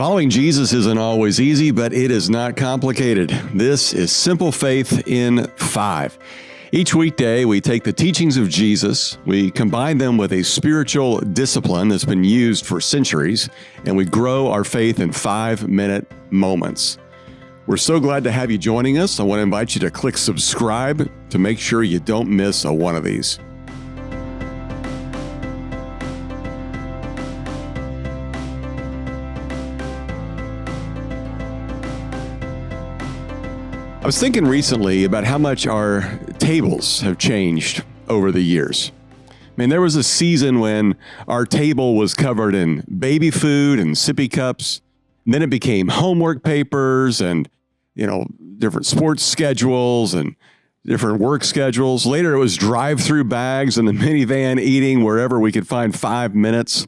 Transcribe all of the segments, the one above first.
Following Jesus isn't always easy, but it is not complicated. This is Simple Faith in 5. Each weekday, we take the teachings of Jesus, we combine them with a spiritual discipline that's been used for centuries, and we grow our faith in 5-minute moments. We're so glad to have you joining us. I want to invite you to click subscribe to make sure you don't miss a one of these. I was thinking recently about how much our tables have changed over the years. I mean, there was a season when our table was covered in baby food and sippy cups. And then it became homework papers and, different sports schedules and different work schedules. Later, it was drive-through bags in the minivan eating wherever we could find 5 minutes.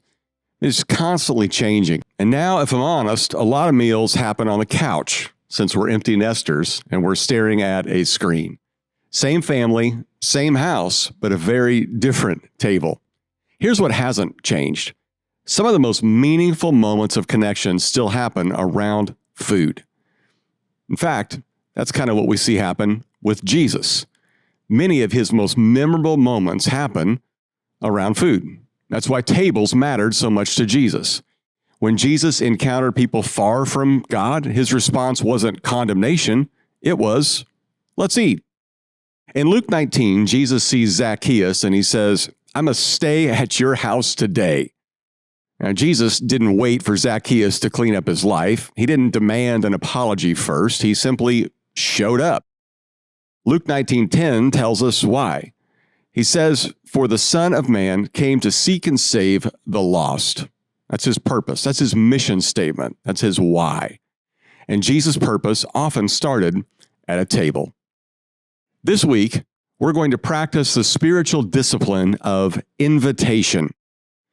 It's constantly changing. And now, if I'm honest, a lot of meals happen on the couch, since we're empty nesters and we're staring at a screen. Same family, same house, but a very different table. Here's what hasn't changed. Some of the most meaningful moments of connection still happen around food. In fact, that's kind of what we see happen with Jesus. Many of his most memorable moments happen around food. That's why tables mattered so much to Jesus. When Jesus encountered people far from God, his response wasn't condemnation, it was, let's eat. In Luke 19, Jesus sees Zacchaeus and he says, I must stay at your house today. Now, Jesus didn't wait for Zacchaeus to clean up his life. He didn't demand an apology first. He simply showed up. Luke 19:10 tells us why. He says, for the Son of Man came to seek and save the lost. That's his purpose. That's his mission statement. That's his why. And Jesus' purpose often started at a table. This week, we're going to practice the spiritual discipline of invitation.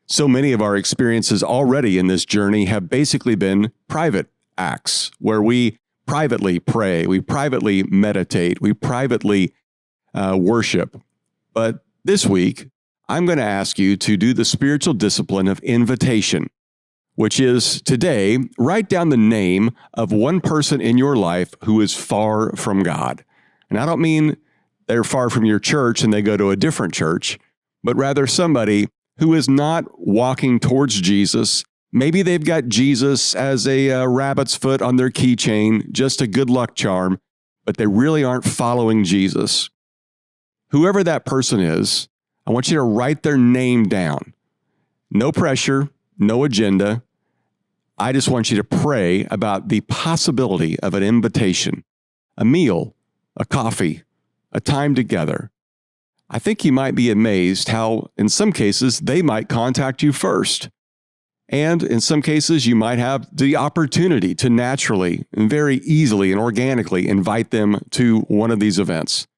So many of our experiences already in this journey have basically been private acts where we privately pray, we privately meditate, we privately worship. But this week, I'm going to ask you to do the spiritual discipline of invitation, which is today, write down the name of one person in your life who is far from God. And I don't mean they're far from your church and they go to a different church, but rather somebody who is not walking towards Jesus. Maybe they've got Jesus as a rabbit's foot on their keychain, just a good luck charm, but they really aren't following Jesus. Whoever that person is, I want you to write their name down. No pressure, no agenda. I just want you to pray about the possibility of an invitation, a meal, a coffee, a time together. I think you might be amazed how, in some cases, they might contact you first. And in some cases, you might have the opportunity to naturally and very easily and organically invite them to one of these events.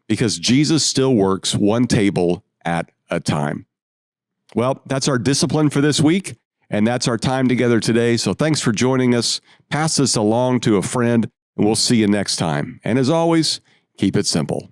Because Jesus still works one table at a time. Well, that's our discipline for this week, and that's our time together today. So thanks for joining us. Pass this along to a friend, and we'll see you next time. And as always, keep it simple.